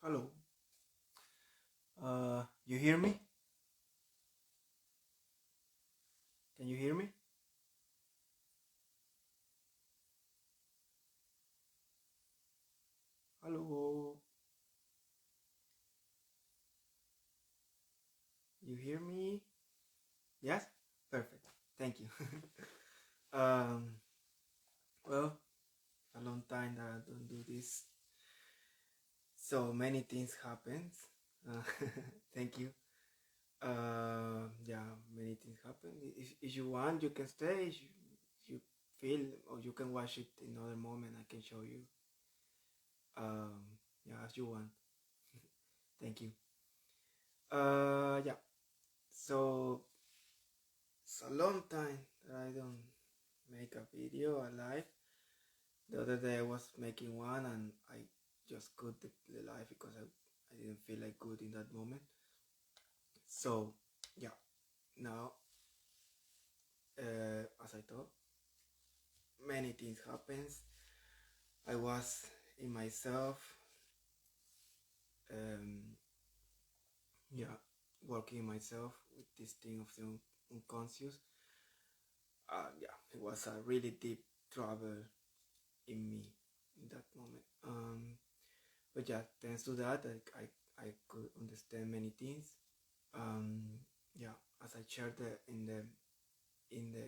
Hello. You hear me? Can you hear me? Hello. You hear me? Yes? Perfect. Thank you. um, well, a long time that I don't do this. So many things happen. Uh, thank you. Yeah, many things happen. If you want, you can stay. If you feel, or you can watch it in another moment. I can show you. Yeah, as you want. Thank you. Yeah. So it's a long time that I don't make a video alive. The other day I was making one and I just cut the live because I didn't feel like good in that moment. So yeah, now as I thought, many things happens. I was in myself, um, yeah, working myself with this thing of the unconscious. Yeah, it was a really deep trouble in me in that moment. But yeah, thanks to that, I could understand many things. Yeah, as I shared in the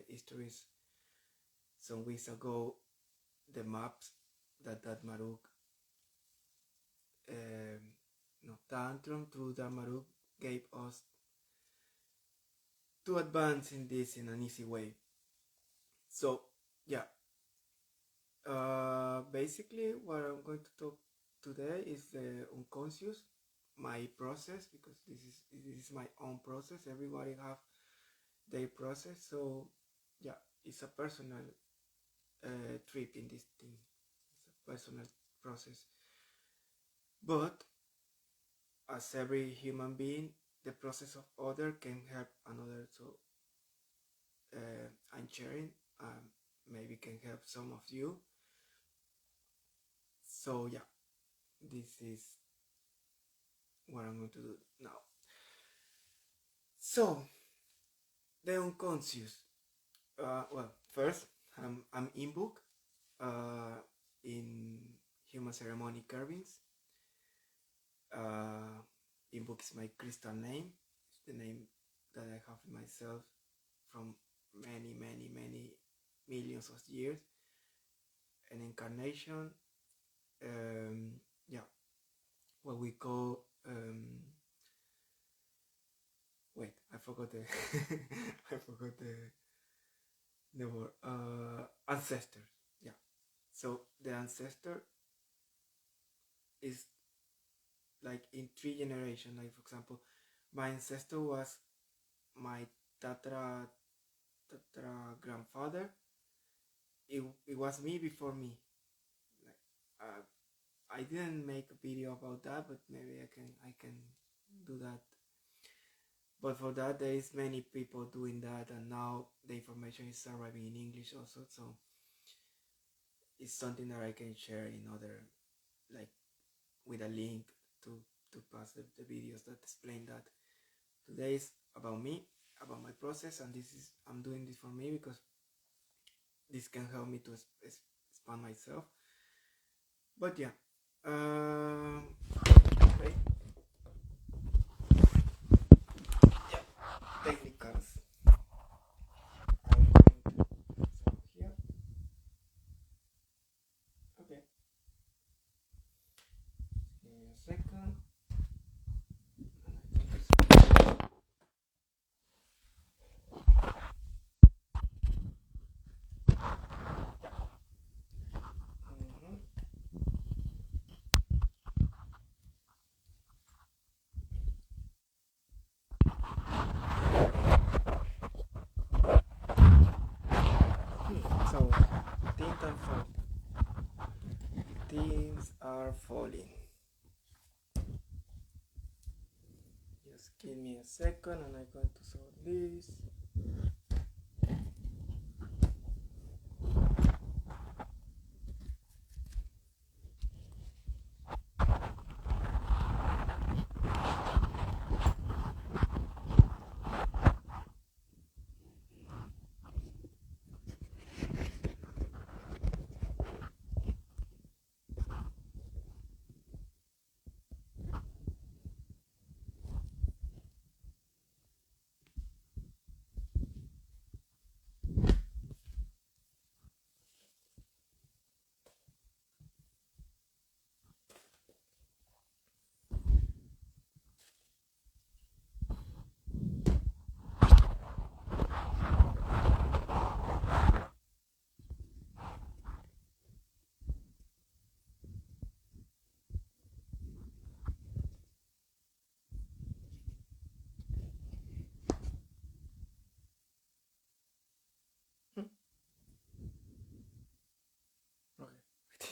histories some weeks ago, the maps that Maruk, no, Tantrum through that Maruk gave us to advance in this in an easy way. So yeah, basically what I'm going to talk today is the unconscious, my process, because this is my own process. Everybody have their process, so yeah, it's a personal trip in this thing. It's a personal process, but as every human being, the process of other can help another. So I'm sharing, maybe can help some of you. So yeah, this is what I'm going to do now. So the unconscious. Well, first, I'm in book, in human ceremony carvings. Inbook is my crystal name. It's the name that I have myself from many, many, many millions of years. An incarnation, yeah, what we call, wait, I forgot the, I forgot the word, ancestors, yeah. So the ancestor is like in three generations. Like for example, my ancestor was my tatra grandfather. It was me before me. Like, I didn't make a video about that, but maybe I can do that. But for that, there is many people doing that, and now the information is arriving in English also. So it's something that I can share in other, like with a link to pass the videos that explain that. Today is about me, about my process, and this is I'm doing this for me because this can help me to expand myself. But yeah, okay. Yeah, technicals. I'm going to here. Okay, give me a second. Mhm. So things are falling. Things are falling. Just give me a second, and I'm going to solve this.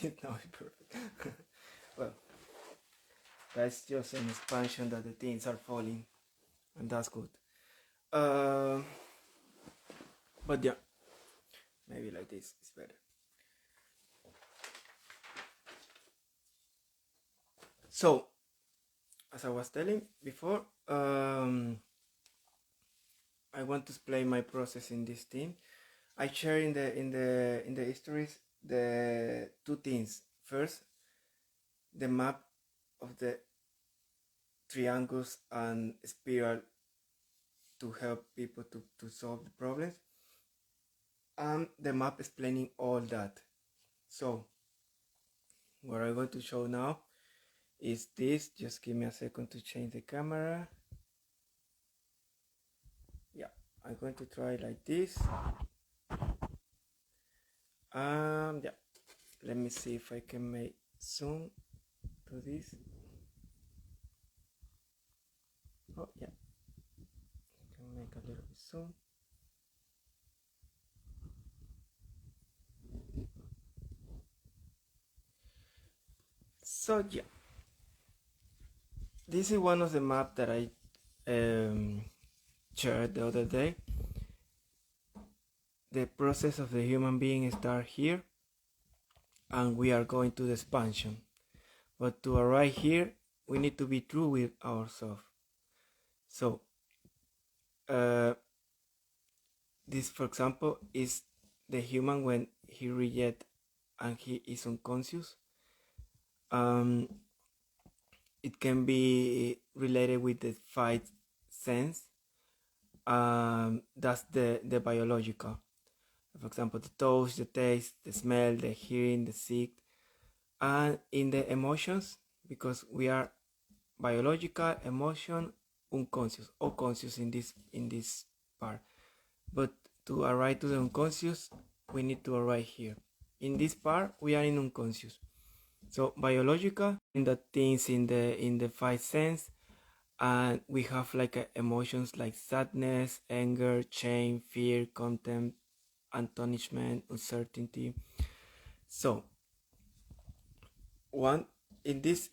It's not perfect. Well, that's just an expansion that the things are falling, and that's good. Uh, but yeah, maybe like this is better. So, as I was telling before, I want to explain my process in this thing. I share in the histories the two things. First, the map of the triangles and spiral to help people to solve the problems, and the map explaining all that. So what I'm going to show now is this. Just give me a second to change the camera. Yeah, I'm going to try like this. Yeah, let me see if I can make zoom to this. Oh yeah, I can make a little bit zoom. So yeah, this is one of the maps that I shared the other day. The process of the human being starts here, and we are going to the expansion. But to arrive here, we need to be true with ourselves. So, this, for example, is the human when he rejects and he is unconscious. It can be related with the five sense. That's the biological. For example, the touch, the taste, the smell, the hearing, the sight. And in the emotions, because we are biological, emotion, unconscious, or conscious in this part. But to arrive to the unconscious, we need to arrive here. In this part, we are in unconscious. So biological, in the things in the five sense, and we have like emotions like sadness, anger, shame, fear, contempt, astonishment, uncertainty. So one in this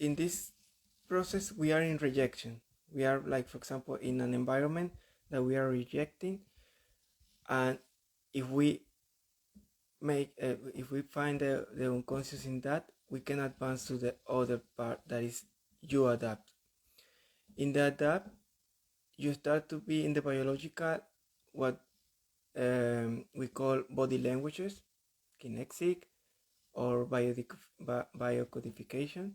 process, we are in rejection. We are, like, for example, in an environment that we are rejecting, and if we if we find the unconscious in that, we can advance to the other part, that is you adapt. In the adapt, you start to be in the biological, what we call body languages, kinetic, or biocodification.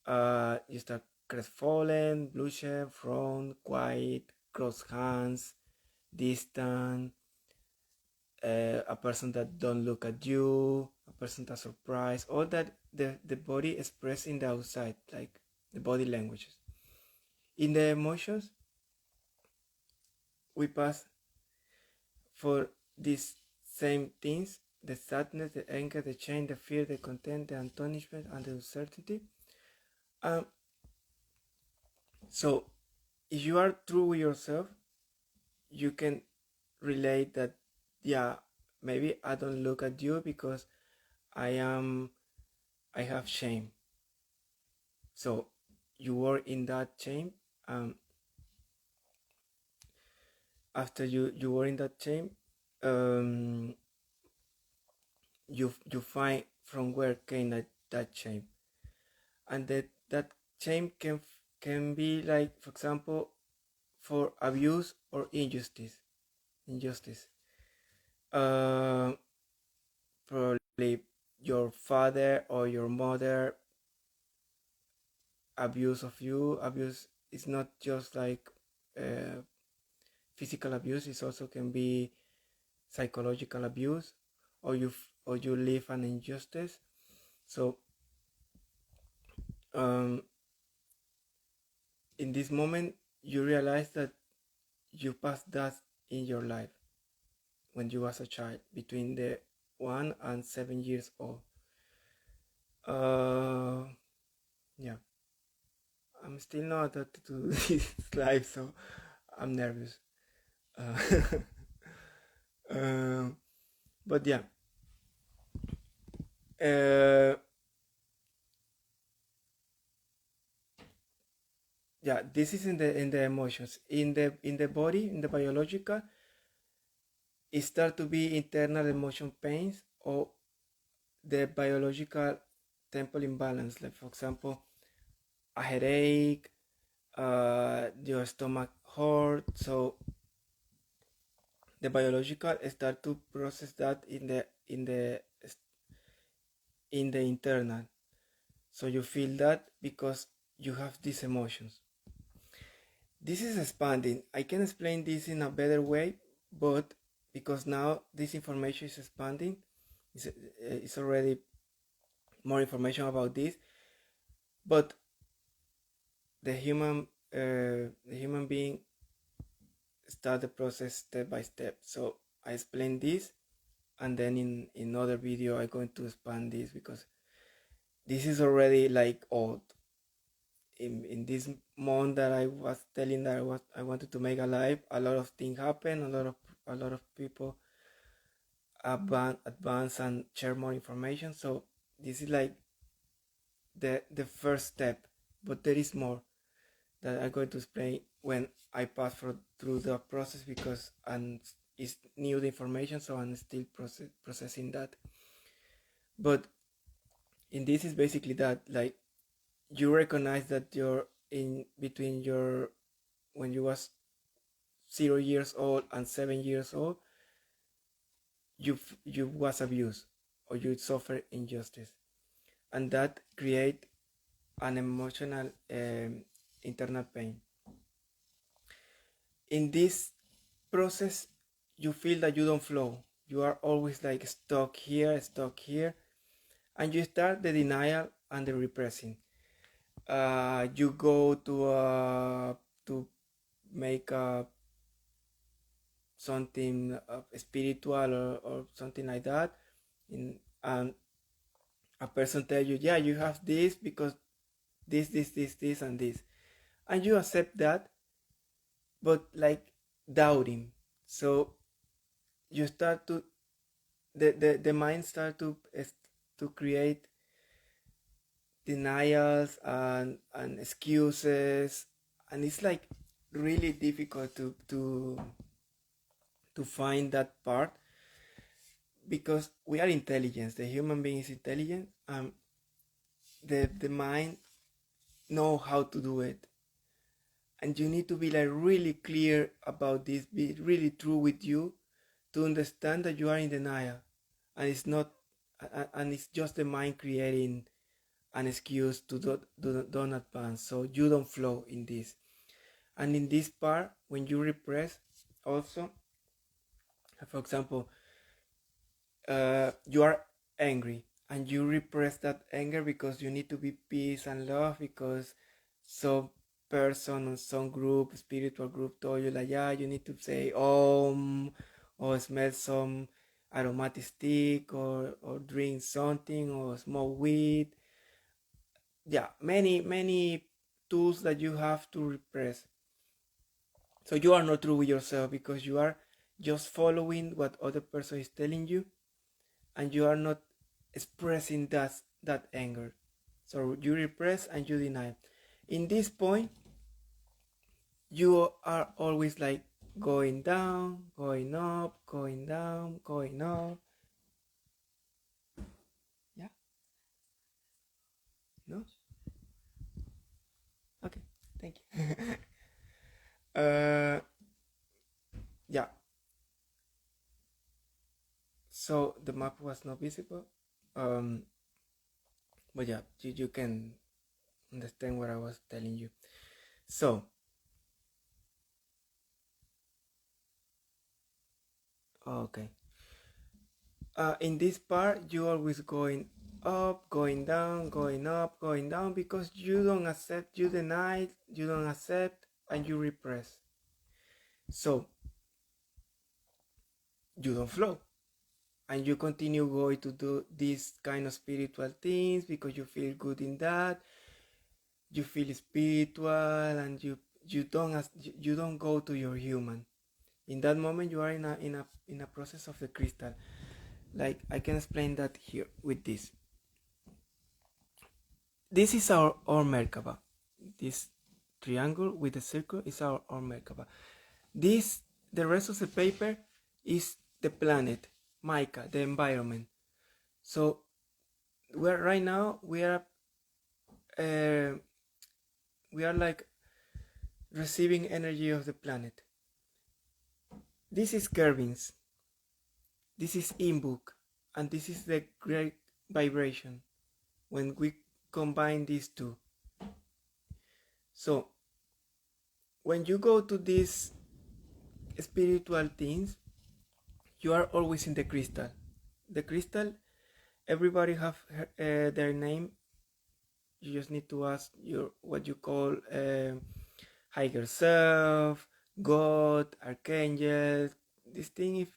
You start crestfallen, blushed, frown, quiet, cross hands, distant, a person that don't look at you, a person that's surprised, all that the body expressed in the outside, like the body languages. In the emotions, we pass for these same things: the sadness, the anger, the shame, the fear, the contempt, the astonishment, and the uncertainty. So if you are true with yourself, you can relate that, yeah, maybe I don't look at you because I have shame. So you were in that shame. After you were in that shame, you find from where came that shame, and that shame can be, like, for example, for abuse or injustice. Uh, Probably your father or your mother abuse of you. Abuse is not just like uh, physical abuse; it also can be psychological abuse, or you live an injustice. So um, in this moment, you realize that you passed that in your life when you was a child, between the 1 and 7 years old. Yeah, I'm still not adapted to this life, so I'm nervous. Uh, but yeah, uh, yeah, this is in the emotions. In the body, in the biological, it start to be internal emotion pains or the biological temple imbalance, like for example a headache, your stomach hurt. So the biological start to process that in the internal. So you feel that because you have these emotions. This is expanding. I can explain this in a better way, but because now this information is expanding, it's already more information about this. But the human being start the process step by step. So I explain this, and then in other video I'm going to expand this because this is already like old. In this month that I was telling that I wanted to make a live, a lot of things happen. A lot of people advance and share more information. So this is like the first step, but there is more that I'm going to explain when I pass through the process because it's new information, so I'm still processing that. But in this is basically that, like, you recognize that you're in between your when you was 0 years old and 7 years old, you was abused or you suffer injustice, and that create an emotional internal pain. In this process, you feel that you don't flow. You are always like stuck here, and you start the denial and the repressing. You go to make something spiritual or something like that, and a person tell you, yeah, you have this because this, and this, and you accept that, but like doubting. So you start to the mind start to create denials and excuses, and it's like really difficult to find that part because we are intelligent. The human being is intelligent. The mind know how to do it, and you need to be like really clear about this, be really true with you to understand that you are in denial, and it's not, and it's just the mind creating an excuse to don't advance, so you don't flow in this. And in this part, when you repress, also, for example, you are angry and you repress that anger because you need to be peace and love because some person or some group, spiritual group, told you like, yeah, you need to say or smell some aromatic stick or drink something or smoke weed. Yeah, many tools that you have to repress. So you are not true with yourself because you are just following what other person is telling you, and you are not expressing that anger. So you repress and you deny. In this point, you are always like going down, going up, going down, going up. Yeah. No. Okay. Thank you. uh, yeah. So the map was not visible. Um, but yeah, you can understand what I was telling you. So, okay. In this part, you always going up, going down, going up, going down because you don't accept, you deny, you don't accept, and you repress. So, you don't flow. And you continue going to do these kind of spiritual things because you feel good in that. You feel spiritual, and you don't go to your human. In that moment, you are in a process of the crystal. Like I can explain that here with this. This is our Merkaba. This triangle with the circle is our Merkaba. This, the rest of the paper is the planet, Mica, the environment. So we're right now uh, we are like receiving energy of the planet. This is Kerbins, this is inbook, and this is the great vibration when we combine these two. So when you go to these spiritual things, you are always in the crystal. The crystal, everybody have their name. You just need to ask your what you call higher self, God, archangel. This thing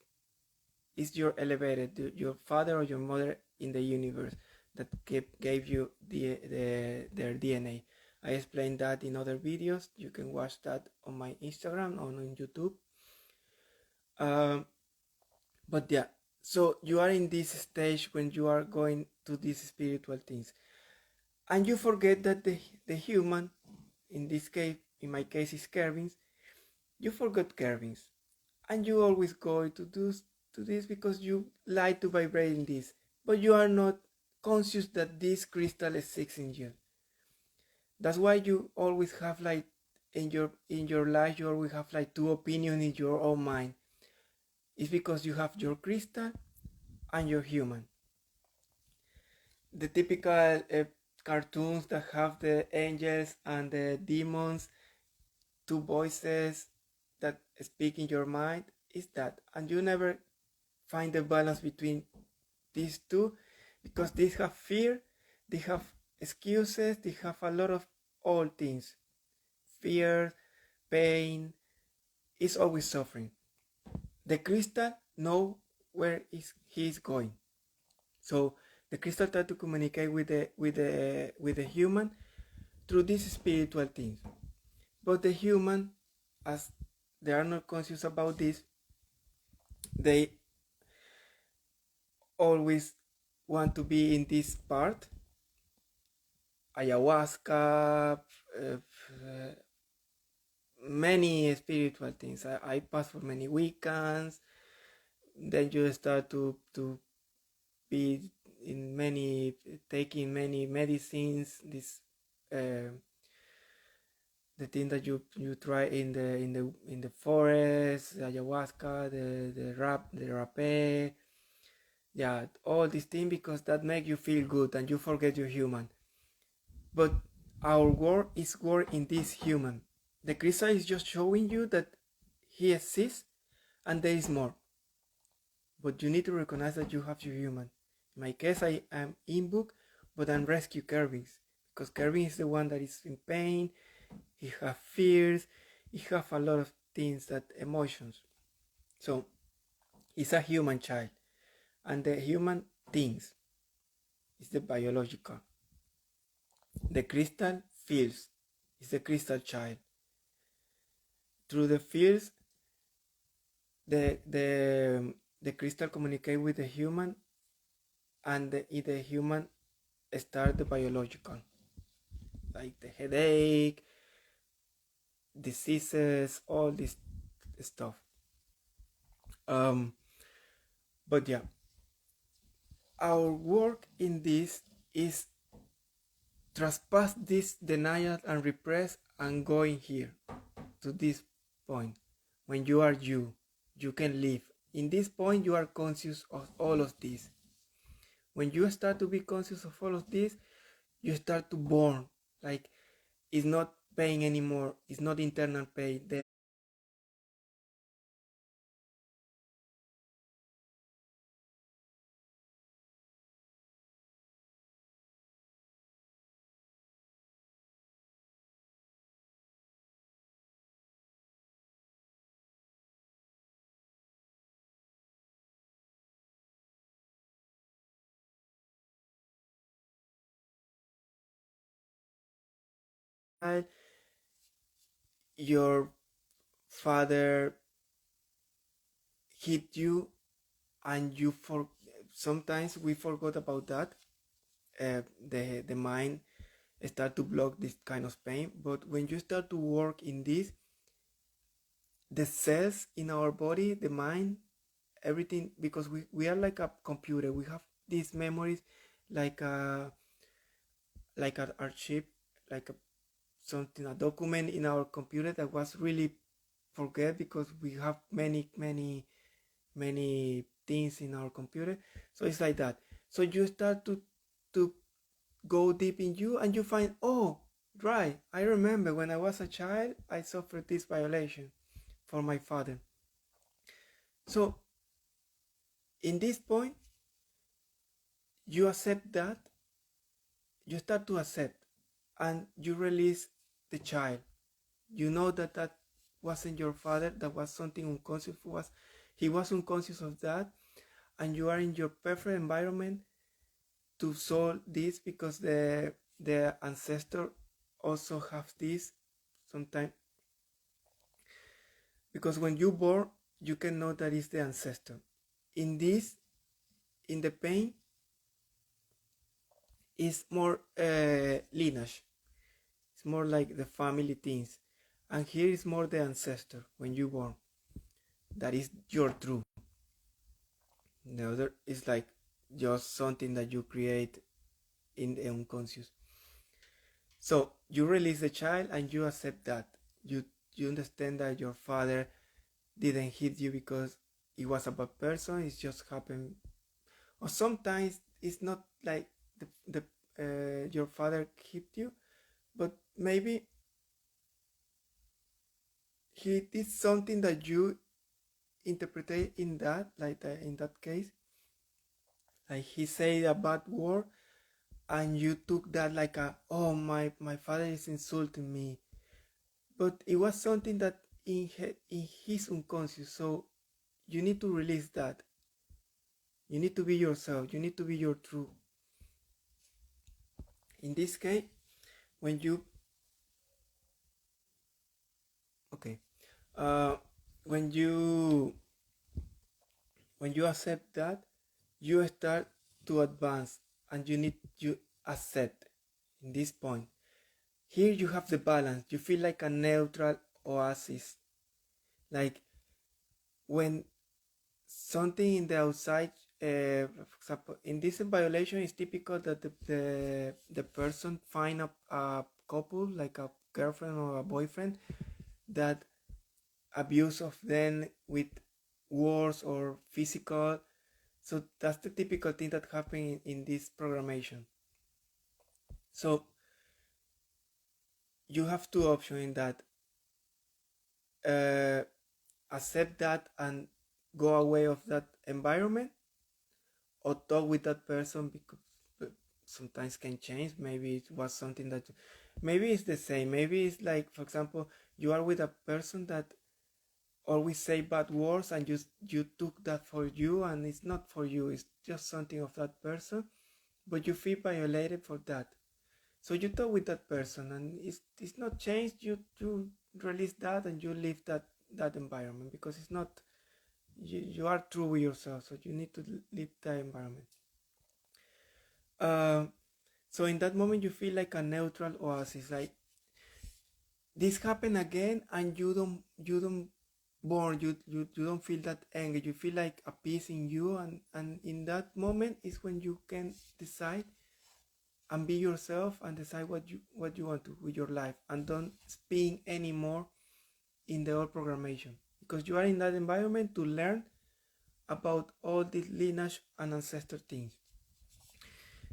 is your elevated, your father or your mother in the universe that gave you their DNA. I explained that in other videos. You can watch that on my Instagram or on YouTube. Um, but yeah, so you are in this stage when you are going to these spiritual things, and you forget that the human, in this case, in my case, is Kervins. You forgot Kervins, and you always go to this because you like to vibrate in this, but you are not conscious that this crystal exists in you. That's why you always have like in your life you always have like two opinions in your own mind. It's because you have your crystal and your human. The typical cartoons that have the angels and the demons, two voices that speak in your mind, is that, and you never find the balance between these two because these have fear, they have excuses, they have a lot of all things. Fear, pain, is always suffering. The crystal know where he is going. So the crystal try to communicate with the human through these spiritual things. But the human, as they are not conscious about this, they always want to be in this part. Ayahuasca, many spiritual things. I passed for many weekends. Then you start to be in many, taking many medicines. This the thing that you try in the forest, the ayahuasca, the rapé, yeah, all these things because that make you feel good and you forget you're human. But our work is work in this human. The crystal is just showing you that he exists and there is more. But you need to recognize that you have your human. In my case, I am in book, but I'm rescue Kervins because Kervin is the one that is in pain. He have fears. He have a lot of things, that emotions. So he's a human child, and the human things is the biological. The crystal feels is the crystal child. Through the fears, the crystal communicate with the human, and the human start the biological, like the headache, diseases, all this stuff. But yeah, our work in this is trespass this denial and repress and going here to this point. When you are you can live. In this point, you are conscious of all of this. When you start to be conscious of all of this, you start to burn. Like, it's not pain anymore. It's not internal pain. Your father hit you, and you for sometimes we forgot about that. The mind start to block this kind of pain. But when you start to work in this, the cells in our body, the mind, everything, because we are like a computer. We have these memories like an archive, like something, a document in our computer that was really forget, because we have many things in our computer. So it's like that. So you start to go deep in you, and you find, oh, right, I remember when I was a child, I suffered this violation for my father. So in this point, you accept that, you start to accept, and you release the child. You know that that wasn't your father, that was something unconscious. He was unconscious of that, and you are in your perfect environment to solve this, because the ancestor also have this sometimes, because when you born, you can know that it's the ancestor. In this, in the pain, is more lineage. It's more like the family things, and here is more the ancestor when you born. That is your truth. The other is like just something that you create in the unconscious. So you release the child, and you accept that. You understand that your father didn't hit you because he was a bad person. It just happened. Or sometimes it's not like the your father hit you, but maybe he did something that you interpreted in that, like in that case, like he said a bad word, and you took that like a, oh, my father is insulting me, but it was something that in his unconscious. So you need to release that. You need to be yourself. You need to be your truth. In this case, when you okay, uh, when you accept that, you start to advance, and you accept. In this point, here you have the balance. You feel like a neutral oasis, like when something in the outside, for example, in this violation, it's typical that the person find a couple, like a girlfriend or a boyfriend, that abuse of them with words or physical. So that's the typical thing that happen in this programmation. So you have two options in that. Uh, Accept that and go away of that environment, or talk with that person, because sometimes can change. Maybe it was something that, maybe it's the same. Maybe it's like, for example, you are with a person that always say bad words, and you took that for you, and it's not for you. It's just something of that person, but you feel violated for that. So you talk with that person, and it's not changed. You release that, and you leave that environment, because it's not, you are true with yourself, so you need to leave that environment. uh, so in that moment, you feel like a neutral oasis, like this happened again, and you don't born, you don't feel that anger. You feel like a peace in you, and in that moment is when you can decide and be yourself, and decide what you want to with your life, and don't spin anymore in the old programmation, because you are in that environment to learn about all these lineage and ancestor things.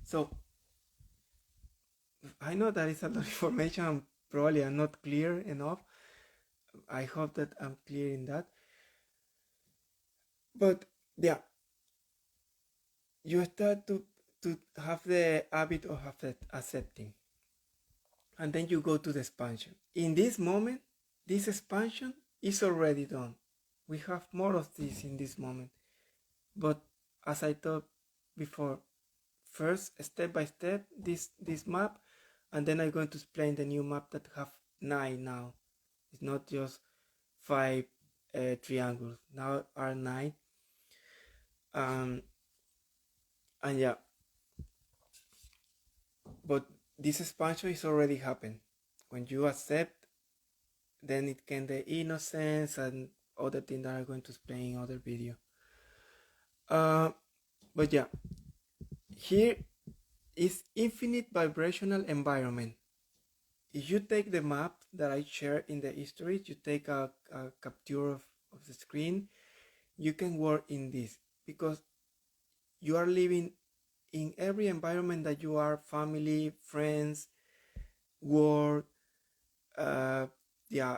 So I know that is a lot of information, and probably I'm not clear enough. I hope that I'm clear in that. But yeah, you start to have the habit of accepting, and then you go to the expansion. In this moment, this expansion is already done. We have more of this in this moment. But as I thought before, first, step by step, this map, and then I'm going to explain the new map that have 9 now. It's not just 5 triangles. Now are 9. Um, and yeah, but this expansion is already happened. When you accept, then it can the innocence and other things that I'm going to explain in other video. But yeah, here is infinite vibrational environment. If you take the map that I share in the history, you take a capture of the screen, you can work in this because you are living in every environment that you are, family, friends, work, yeah,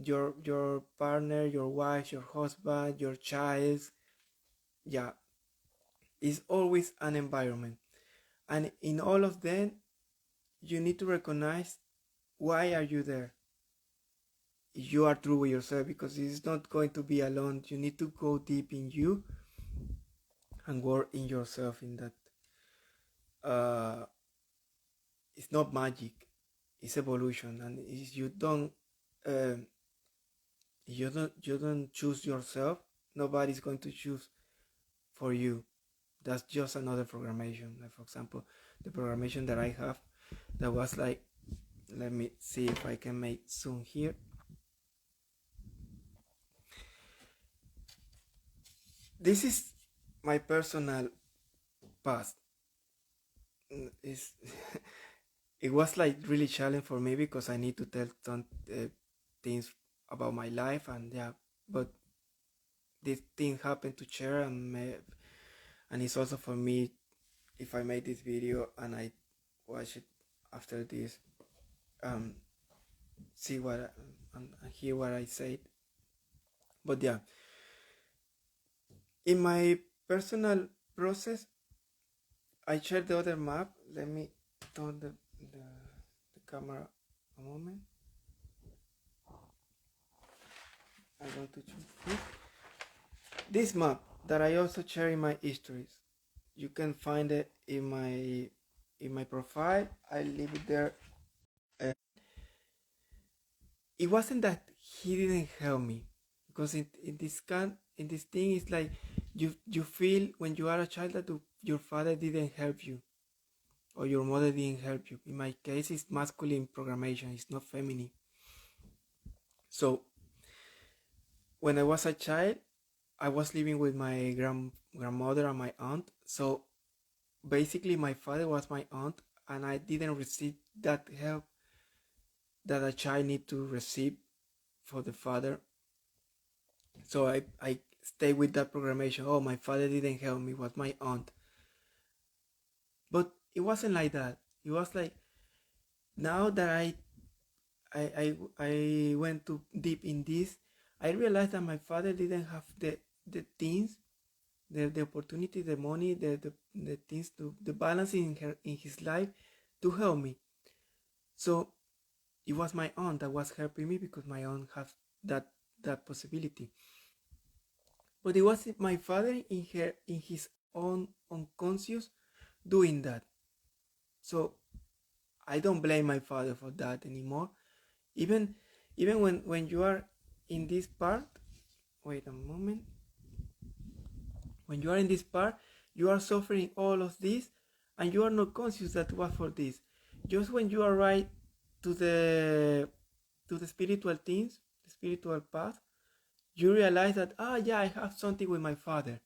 your partner, your wife, your husband, your child, yeah, is always an environment. And in all of them, you need to recognize why are you there. You are true with yourself, because it's not going to be alone. You need to go deep in you and work in yourself in that. It's not magic, it's evolution. And if um, you don't choose yourself, nobody's going to choose for you. That's just another programmation. Like, for example, the programmation that I have, that was like, let me see if I can make zoom here. This is my personal past. It's it was like really challenging for me because I need to tell some things about my life, and yeah, but this thing happened to share, and it's also for me, if I made this video and I watch it after this, um see what and hear what I said. But yeah, in my personal process, I shared the other map. Let me turn the camera a moment. I'm going to choose this map that I also share in my histories. You can find it in my profile. I leave it there. It wasn't that he didn't help me, because in this thing, it's like you feel when you are a child that your father didn't help you or your mother didn't help you. In my case, it's masculine programmation, it's not feminine. So when I was a child, I was living with my grandmother and my aunt. So basically my father was my aunt, and I didn't receive that help that a child need to receive for the father. So I stay with that programmation. Oh, my father didn't help me, it was my aunt. But it wasn't like that. It was like, now that I went too deep in this, I realized that my father didn't have the things, the opportunity, the money, the things, to the balance in his life to help me. So it was my aunt that was helping me, because my aunt has that possibility. But it was my father in his own unconscious doing that. So I don't blame my father for that anymore. Even even when you are in this part, wait a moment. When you are in this part, you are suffering all of this, and you are not conscious that was for this. Just when you arrive to the spiritual things, the spiritual path, you realize that, yeah, I have something with my father.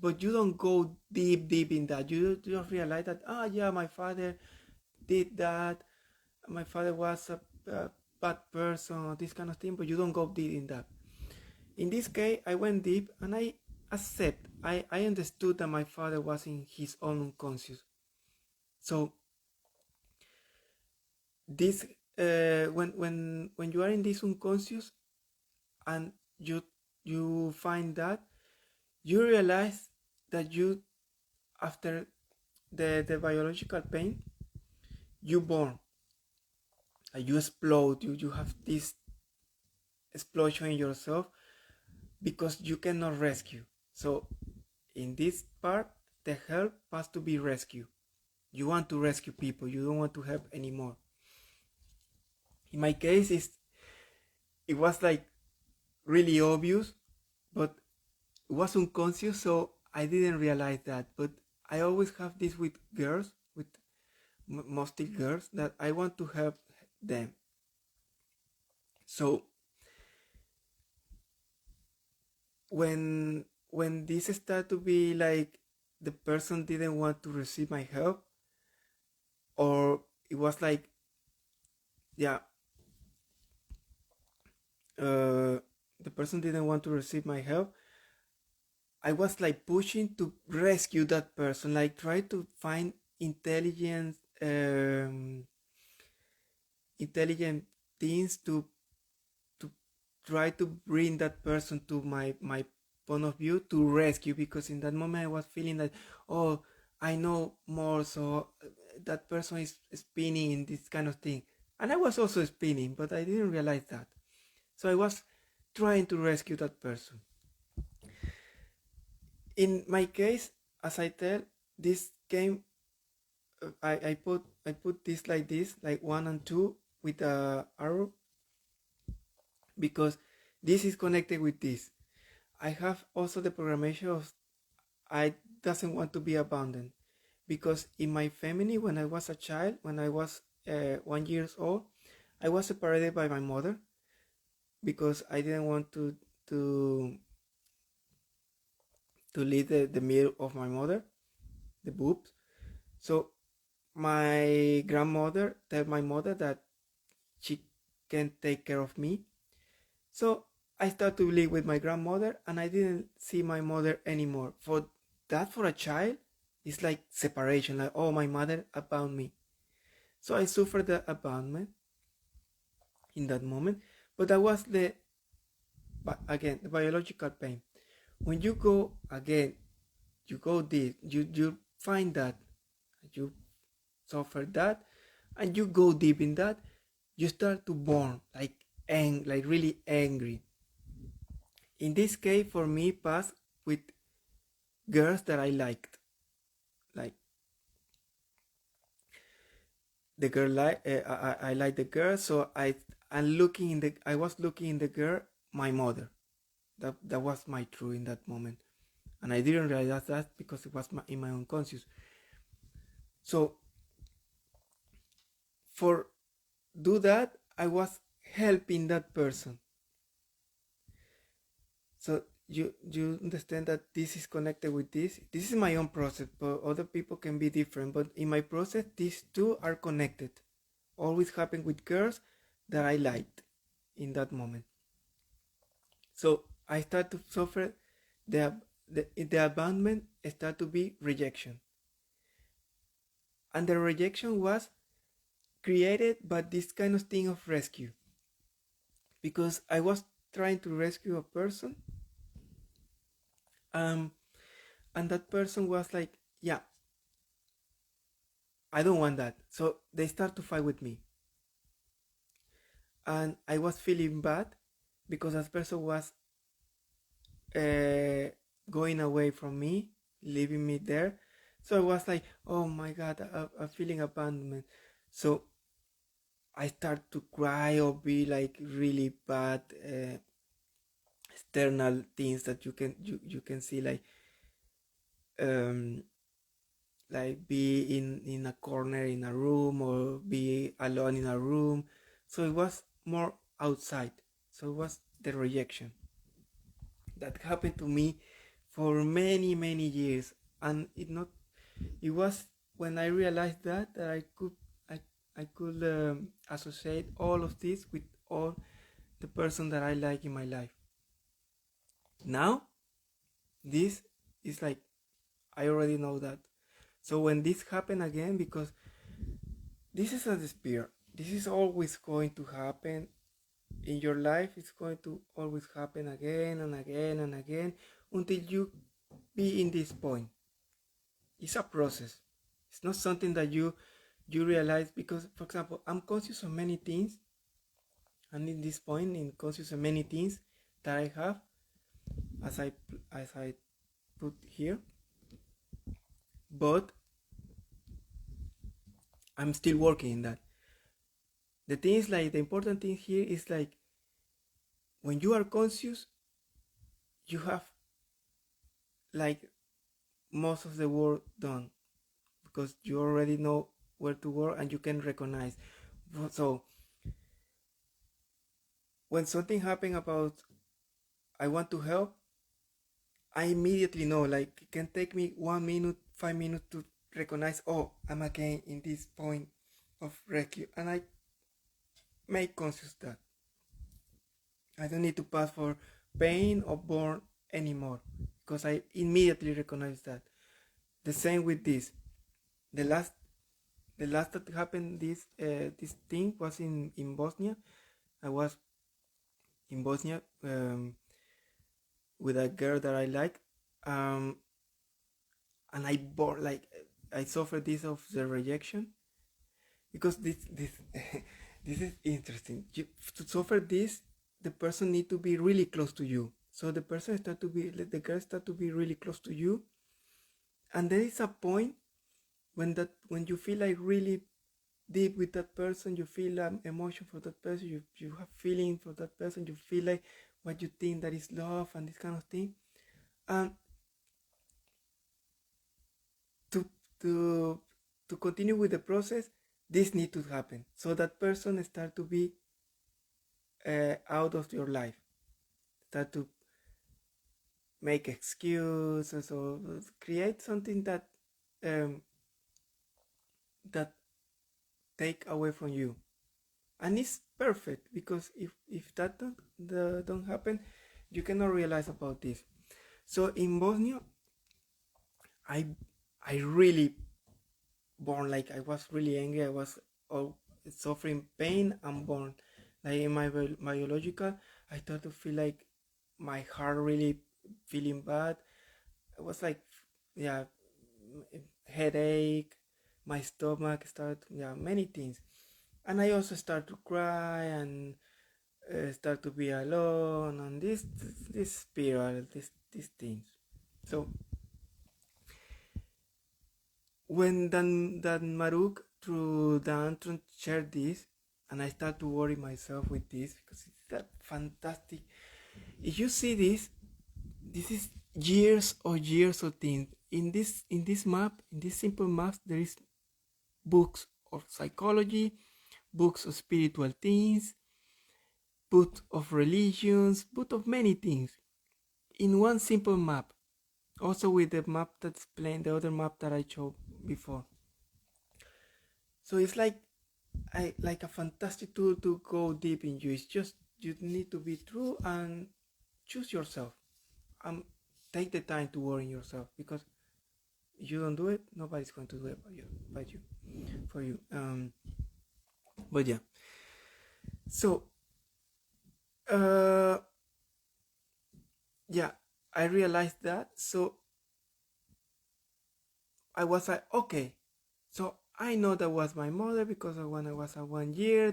But you don't go deep in that. You just realize that, yeah, my father did that, my father was a bad person, this kind of thing, but you don't go deep in that. In this case, I went deep, and I understood that my father was in his own unconscious. So this when you are in this unconscious, and you find that, you realize that you, after the biological pain, you born, you explode, you have this explosion in yourself, because you cannot rescue. So in this part, the help has to be rescue. You want to rescue people, you don't want to help anymore. In my case, it was like really obvious, but it was unconscious, so I didn't realize that. But I always have this with girls, with mostly girls, that I want to help them. So when this started to be like the person didn't want to receive my help, or it was like, yeah, the person didn't want to receive my help, I was like pushing to rescue that person, like try to find intelligent intelligent things to try to bring that person to my point of view to rescue, because in that moment I was feeling that, oh, I know more, so that person is spinning in this kind of thing, and I was also spinning, but I didn't realize that. So I was trying to rescue that person. In my case, as I tell, this game, I put this like this, like 1 and 2 with a arrow, because this is connected with this. I have also the programmation of I doesn't want to be abandoned, because in my family, when I was a child, when I was 1 years old, I was separated by my mother because I didn't want to to leave the milk of my mother, the boobs. So my grandmother tell my mother that she can take care of me. So I started to live with my grandmother, and I didn't see my mother anymore. For that, for a child, it's like separation, like, oh, my mother abandoned me. So I suffered the abandonment in that moment. But that was again, the biological pain. When you go again, you go deep, you find that, you suffer that, and you go deep in that, you start to burn, like really angry. In this case, for me, passed with girls that I liked. Like the girl, I like the girl, so I was looking in the girl, my mother. That was my true in that moment, and I didn't realize that because it was in my unconscious. So for do that, I was helping that person. So you understand that this is connected with this. This is my own process, but other people can be different. But in my process, these two are connected. Always happen with girls that I liked in that moment. So I start to suffer the abandonment start to be rejection, and the rejection was created by this kind of thing of rescue, because I was trying to rescue a person, um, and that person was like, yeah, I don't want that. So they start to fight with me, and I was feeling bad because that person was uh, going away from me, leaving me there. So I was like, oh my god, I'm feeling abandonment. So I start to cry or be like really bad external things that you can see, um like be in a corner in a room, or be alone in a room. So it was more outside. So it was the rejection that happened to me for many years, and it was when I realized that I, I could associate all of this with all the person that I like in my life. Now this is like, I already know that. So when this happen again, because this is a despair, this is always going to happen in your life. It's going to always happen again and again and again until you be in this point. It's a process. It's not something that you realize, because for example, I'm conscious of many things, and in this point in conscious of many things that I have, as I put here, but I'm still working in that. The thing is, like, the important thing here is like, when you are conscious, you have like most of the work done, because you already know where to work, and you can recognize. So when something happen about I want to help, I immediately know, like it can take me 1 minute, 5 minutes to recognize, oh, I'm again in this point of rescue, and I make conscious that I don't need to pass for pain or burn anymore, because I immediately recognize that. The same with this. The last the last that happened, this thing was in Bosnia. I was in Bosnia, with a girl that I like, um, and I suffered this of the rejection, because this this is interesting. To suffer this, the person need to be really close to you. So the girl start to be really close to you, and there is a point when you feel like really deep with that person, you feel emotion for that person, you have feeling for that person, you feel like what you think that is love and this kind of thing. And to to to continue with the process, this need to happen, so that person start to be out of your life, start to make excuses or create something um, that take away from you. And it's perfect, because if that don't happen, you cannot realize about this. So in Bosnia, I I really born, like I was really angry. I was all suffering pain and born, like in my biological. I start to feel like my heart really feeling bad. It was like, yeah, headache, my stomach start, yeah, many things. And I also start to cry and start to be alone, and this spiral, these things. So when Dan Maruk through the entrance shared this, and I start to worry myself with this, because it's that fantastic. If you see this is years of things. In this map, in this simple map, there is books of psychology, books of spiritual things, books of religions, books of many things in one simple map. Also with the map that's playing, the other map that I showed before. So it's like a fantastic tool to go deep in you. It's just you need to be true and choose yourself. And take the time to worry yourself, because if you don't do it, nobody's going to do it for you. But yeah. So uh, yeah, I realized that. So I was like, okay, so I know that was my mother, because when I was at 1 year,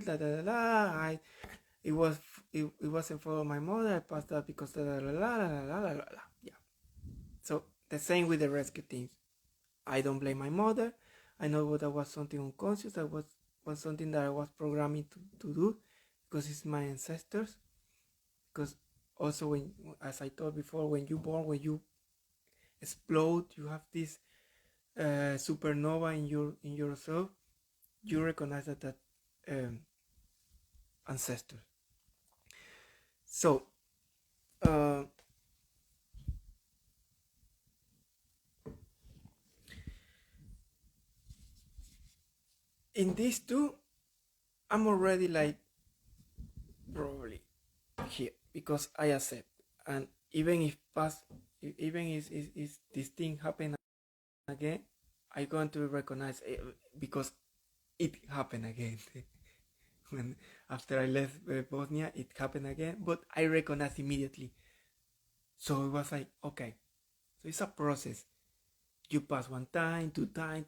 it was it wasn't for my mother. I passed that because yeah. So the same with the rescue teams. I don't blame my mother. I know that was something unconscious. That was something that I was programming to do, because it's my ancestors. Because also, when, as I told before, when you born, when you explode, you have this supernova in yourself. You recognize that um, ancestor. So uh, in these two, I'm already like probably here, because I accept. And even if past, even if this thing happen again, I going to recognize it, because it happened again. When after I left Bosnia, it happened again, but I recognized immediately. So it was like, okay, so it's a process. You pass one time, two time,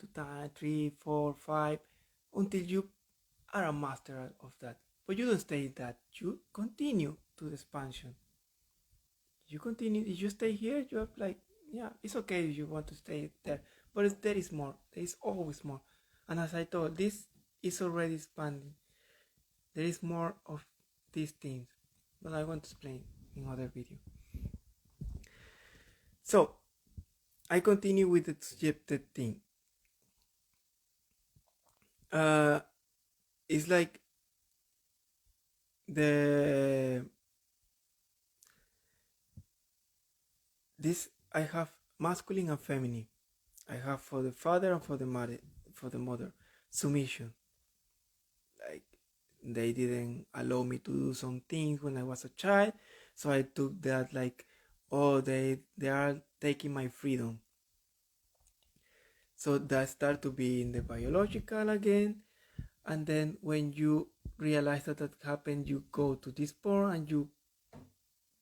three, four, five, until you are a master of that. But you don't stay in that. You continue to the expansion. You continue. If you stay here, you have like, yeah, it's okay if you want to stay there, but there is more. There is always more. And as I told, this is already expanding. There is more of these things, but I want to explain in other video. So I continue with the suggested thing. uh, it's like the this I have masculine and feminine. I have for the father and for the mother. Submission. Like they didn't allow me to do some things when I was a child, so I took that like, oh, they are taking my freedom. So that start to be in the biological again, and then when you realize that that happened, you go to this point and you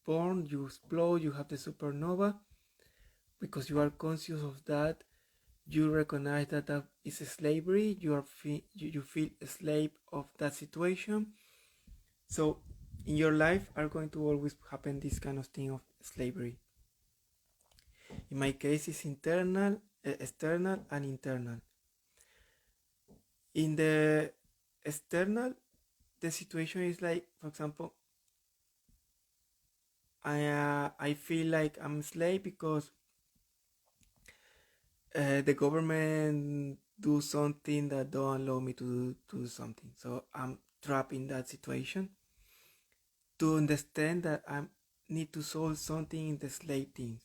born, you explode, you have the supernova because you are conscious of that. You recognize that that is slavery. You feel a slave of that situation. So in your life are going to always happen this kind of thing of slavery. In my case, it's internal, external, and internal. In the external, the situation is like, for example, I feel like I'm a slave because the government do something that don't allow me to do something. So I'm trapped in that situation. To understand that I need to solve something in the slave things.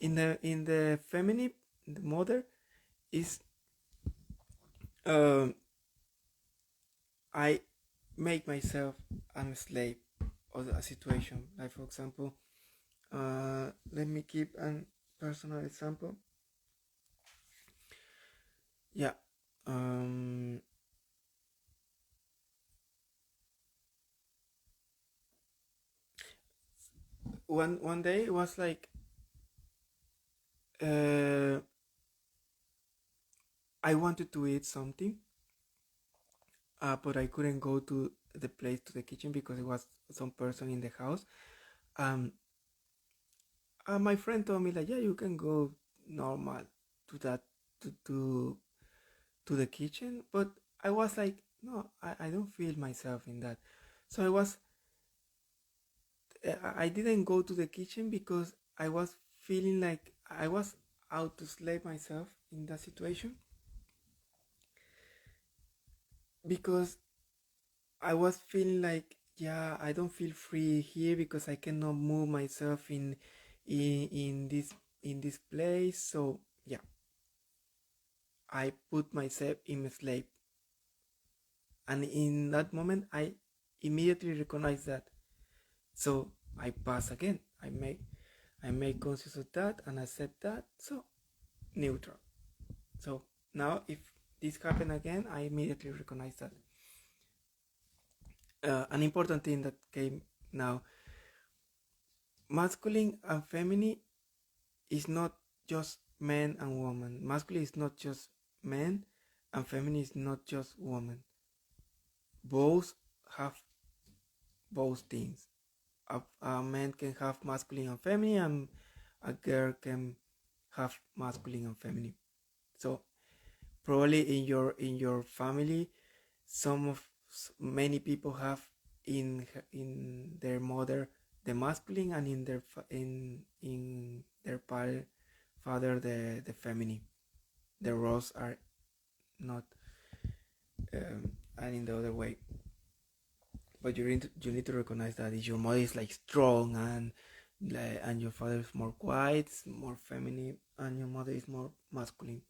In the feminine, the mother is um, I make myself a slave of a situation. Like for example, let me give a personal example. Yeah. Um, one day it was like uh, I wanted to eat something, but I couldn't go to the place to the kitchen because it was some person in the house. Um, my friend told me like, yeah, you can go normal to that to to the kitchen, but I was like, no, I don't feel myself in that. So I didn't go to the kitchen because I was feeling like I was out to slave myself in that situation because I was feeling like, yeah, I don't feel free here because I cannot move myself in this in this place. So yeah, I put myself in a slave, and in that moment, I immediately recognize that. So I pass again. I make conscious of that and accept that. So neutral. So now if this happen again, I immediately recognize that. An important thing that came now, masculine and feminine is not just men and women. Masculine is not just men, and feminine is not just women. Both have both things. A man can have masculine and feminine, and a girl can have masculine and feminine. So probably in your family, some of many people have in their mother the masculine, and in their father the feminine. The roles are not and in the other way. But you need to recognize that if your mother is like strong and your father is more quiet, more feminine, and your mother is more masculine.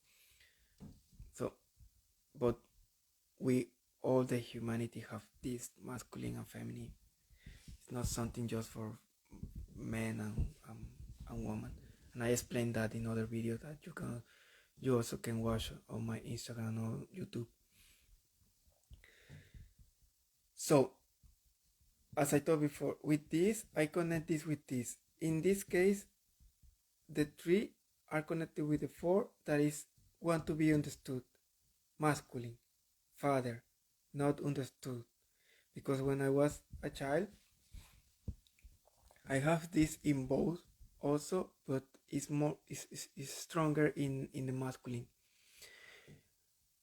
So, but we all the humanity have this masculine and feminine. It's not something just for men and women. And I explained that in other videos that you also can watch on my Instagram or YouTube. So as I told before, with this I connect this with this. In this case, the three are connected with the four that is want to be understood. Masculine, father, not understood. Because when I was a child, I have this in both also, but it's more is stronger in the masculine.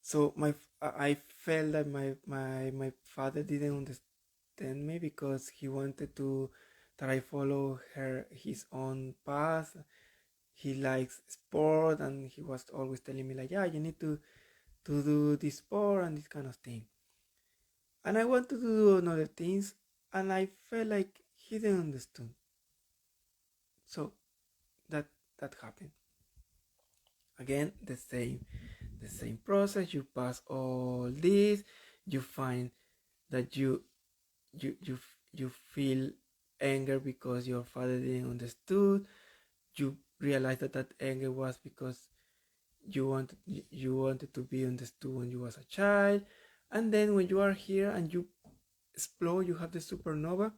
So I felt that my father didn't understand me because he wanted to that I follow his own path. He likes sport and he was always telling me like, yeah, you need to do this sport and this kind of thing. And I want to do another things, and I felt like he didn't understand. So that that happened. Again, the same process. You pass all this, you find that you you you feel anger because your father didn't understood. You realize that that anger was because you wanted to be understood when you was a child, and then when you are here and you explode, you have the supernova,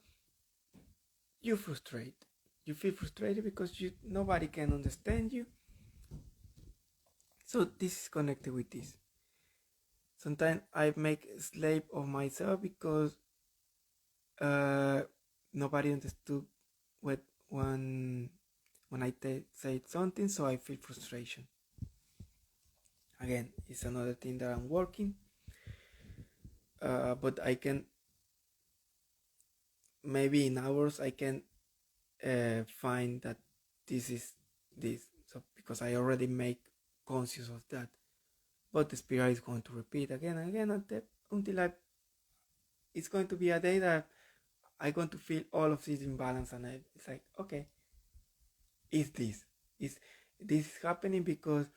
you frustrate. You feel frustrated because nobody can understand you. So this is connected with this. Sometimes I make a slave of myself because uh, nobody understood what when I say something, so I feel frustration. Again, it's another thing that I'm working, but I can maybe in hours I can find that this is this. So because I already make conscious of that, but the spiral is going to repeat again and again until it's going to be a day that I'm going to feel all of this imbalance, and it's like, okay, is this is this is happening because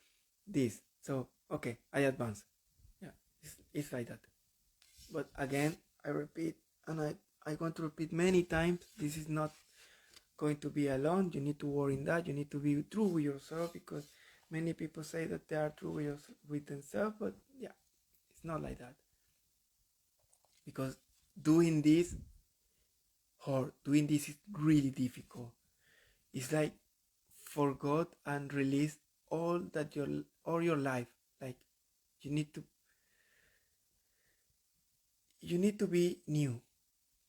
this? So okay, I advance. Yeah, it's like that. But again, I repeat, and I'm going to repeat many times. This is not going to be alone. You need to work in that. You need to be true with yourself, because many people say that they are true with themselves, but yeah, it's not like that. Because doing this doing this is really difficult. It's like forget and release all your life. Like you need to be new.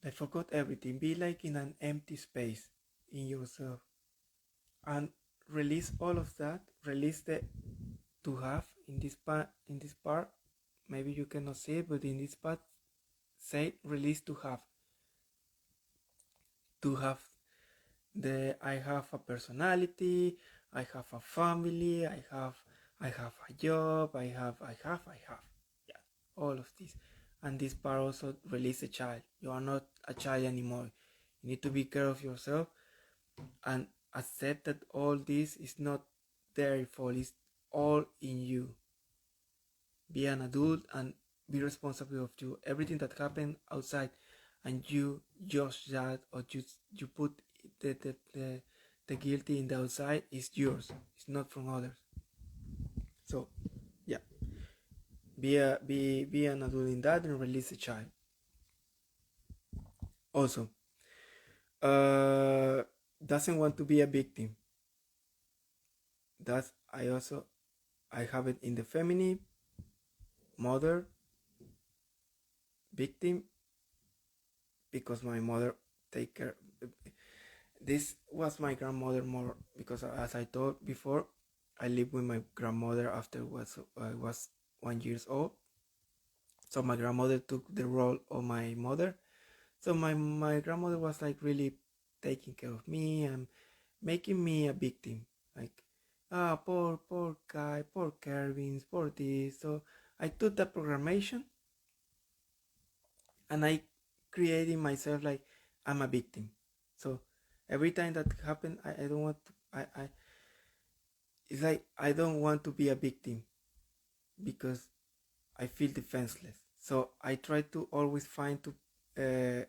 Like forget everything. Be like in an empty space in yourself and release all of that. Release the to have in this part. Maybe you cannot see it, but in this part, say release to have I have a personality, I have a family, I have a job, I have. Yeah, all of this. And this part also release a child. You are not a child anymore. You need to be care of yourself and accept that all this is not their fault, it's all in you. Be an adult and be responsible of you. Everything that happened outside and you judge that, or you put the guilty in the outside, is yours. It's not from others. So yeah, be an adult in that and release the child. Also, uh, doesn't want to be a victim. That's I have it in the feminine, mother, victim, because my mother take care. This was my grandmother more, because as I told before, I lived with my grandmother after I was 1 year old. So my grandmother took the role of my mother. So my grandmother was like really taking care of me and making me a victim. Like, poor guy, poor Kervins, poor this. So I took that programmation and I created myself like I'm a victim. So every time that happened, I don't want to. It's like I don't want to be a victim because I feel defenseless. So I try to always find to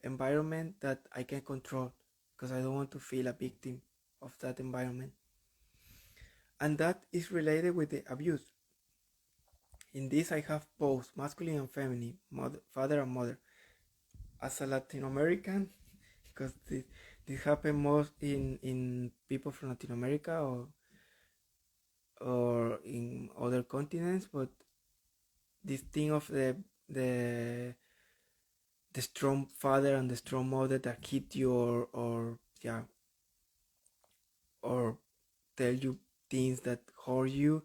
environment that I can control, because I don't want to feel a victim of that environment. And that is related with the abuse. In this, I have both masculine and feminine, father and mother. As a Latin American, because this happen most in people from Latin America or in other continents, but this thing of the the strong father and the strong mother that hit you, or yeah, or tell you things that hurt you,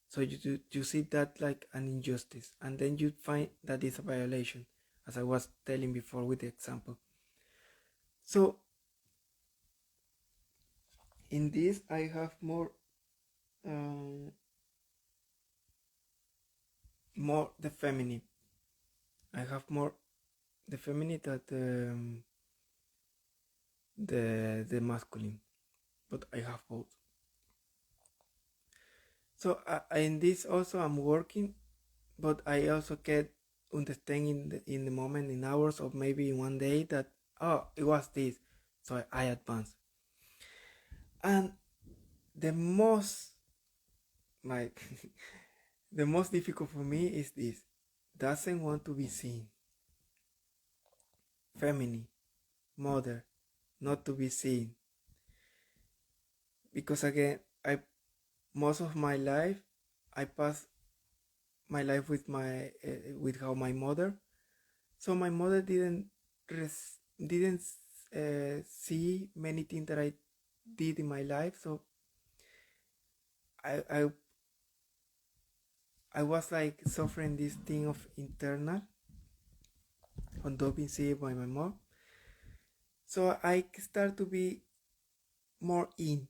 so you see that like an injustice, and then you find that it's a violation, as I was telling before with the example. So in this I have more um, more the feminine. I have more the feminine than the masculine, but I have both. So in this also I'm working, but I also get understand in the moment, in hours, or maybe in one day that, oh, it was this, so I advance. And the most, like, the most difficult for me is this: doesn't want to be seen. Feminine, mother, not to be seen. Because again, I most of my life I pass my life with with how my mother. So my mother didn't see many things that I did in my life. So I I I was like suffering this thing of internal on not being seen by my mom. So I start to be more in.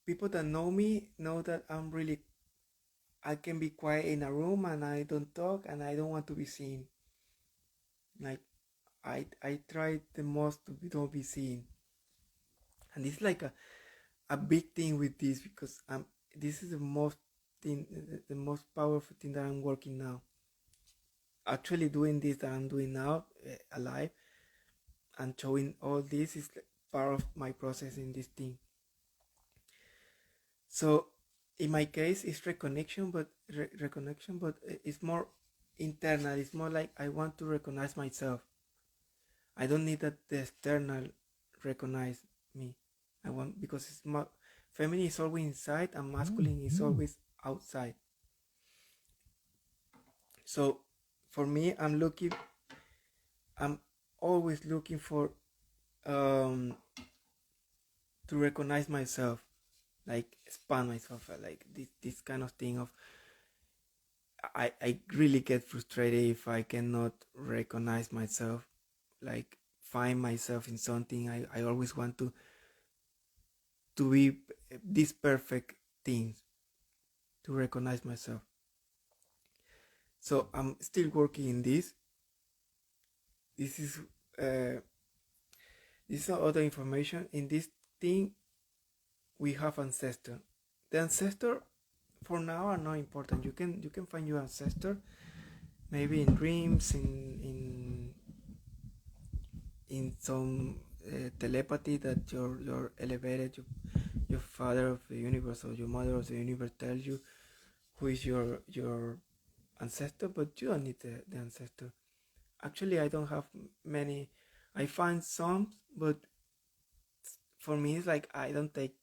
People that know me know that I can be quiet in a room and I don't talk and I don't want to be seen. Like I try the most to don't be seen. And it's like a big thing with this, because this is the most thing, the most powerful thing that I'm working now. Actually doing this that I'm doing now, alive, and showing all this is like part of my process in this thing. So in my case, it's reconnection, but reconnection, but it's more internal. It's more like I want to recognize myself. I don't need that the external recognize me. I want, because it's more feminine is always inside and masculine is always outside. So for me, I'm always looking for um to recognize myself, like expand myself, like this kind of thing of I really get frustrated if I cannot recognize myself, like find myself in something. I always want to be these perfect things, to recognize myself. So I'm still working in this. This is uh, this is other information. In this thing, we have ancestor. The ancestor for now are not important. You can find your ancestor maybe in dreams, in some telepathy that your elevated your father of the universe or your mother of the universe tells you who is your ancestor, but you don't need the ancestor. Actually, I don't have many. I find some, but for me, it's like I don't take.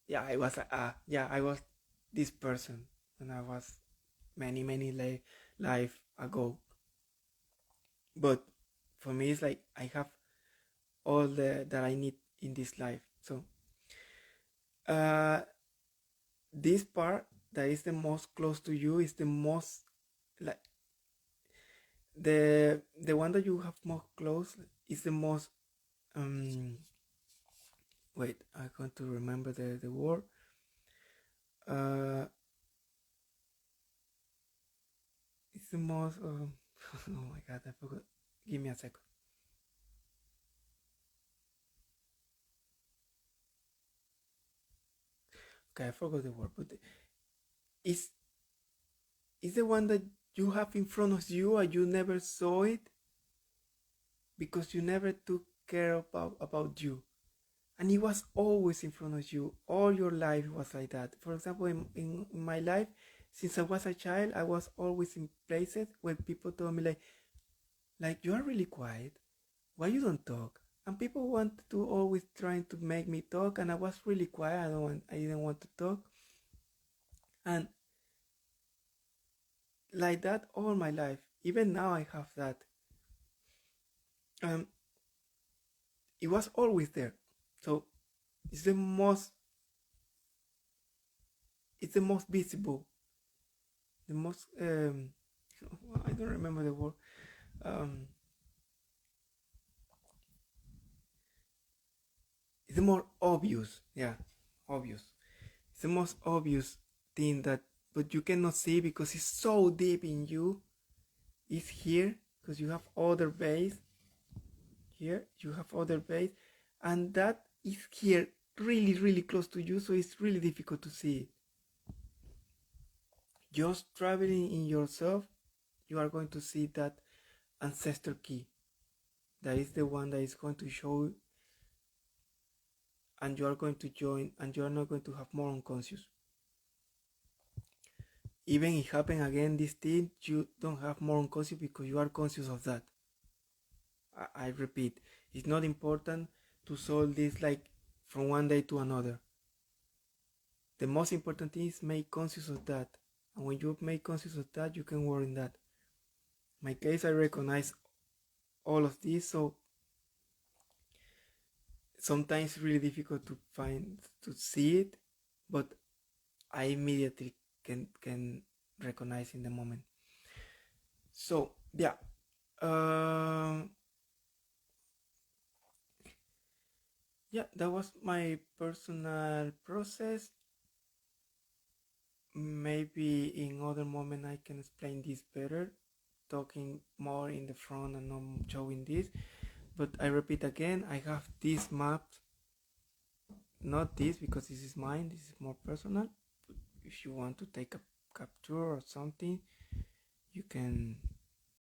Yeah, I was this person when I was many life ago. But for me, it's like I have all that I need in this life. So, uh, this part that is the most close to you is the most, like, the one that you have more close is the most wait, I'm going to remember the word. uh it's the most oh my god, I forgot. Give me a second. Okay, I forgot the word, but it's it's the one that you have in front of you and you never saw it because you never took care about you, and it was always in front of you. All your life was like that. For example, in my life, since I was a child, I was always in places where people told me like you are really quiet, why you don't talk? And people want to always trying to make me talk, and I was really quiet. I didn't want to talk, and like that all my life. Even now I have that. um it was always there. So it's the most it's the most visible, the most I don't remember the word. um it's the more obvious. Yeah, obvious. It's the most obvious thing that, but you cannot see because it's so deep in you. It's here because you have other base. Here you have other base, and that is here really, really close to you, so it's really difficult to see it. Just traveling in yourself, you are going to see that ancestor key. That is the one that is going to show, and you are going to join, and you are not going to have more unconscious. Even if it happen again this thing, you don't have more unconscious because you are conscious of that. I repeat, it's not important to solve this like from one day to another. The most important thing is make conscious of that, and when you make conscious of that, you can work in that. In my case, I recognize all of this, so sometimes it's really difficult to see it, but I immediately can recognize in the moment. So yeah, yeah, that was my personal process. Maybe in other moment I can explain this better, talking more in the front and not showing this. But I repeat again, I have this map, not this because this is mine, this is more personal. But if you want to take a capture or something, you can